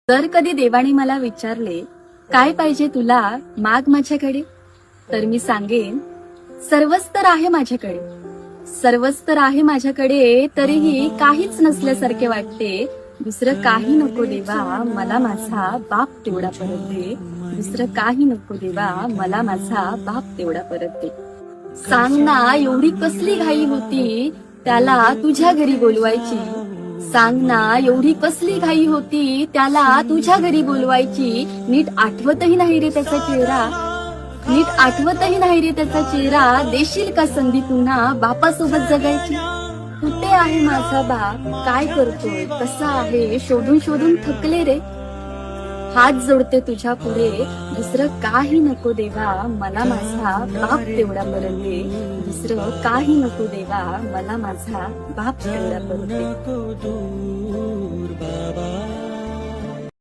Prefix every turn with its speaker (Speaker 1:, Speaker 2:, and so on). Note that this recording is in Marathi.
Speaker 1: जर कधी देवाने मला विचारले काय पाहिजे तुला, माग माझ्याकडे, तर मी सांगेन सर्वच तर आहे माझ्याकडे, सर्वच तर आहे माझ्याकडे, तरीही काहीच नसल्यासारखे वाटते. दुसरं काही नको देवा, मला माझा बाप तेवढा परत दे. दुसरं काही नको देवा, मला माझा बाप तेवढा परत दे. सांग ना एवढी कसली घाई होती त्याला तुझ्या घरी बोलवायची. सांग ना एवढी कसली घाई होती त्याला तुझ्या घरी बोलवायची. नीट आठवतही नाही रे त्याचा चेहरा, नीट आठवतही नाही रे त्याचा चेहरा. देशील का संधी पुन्हा बापासोबत जगायची. कुठे आहे माझा बाप, काय करतोय, कसा आहे, शोधून शोधून थकले रे. हात जोडते तुझ्या पुढे, दुसरं काही नको देवा, मला माझा बाप तेवढा परत दे. दुसरं काही नको देवा, मला माझा बाप तेवढा परत दे.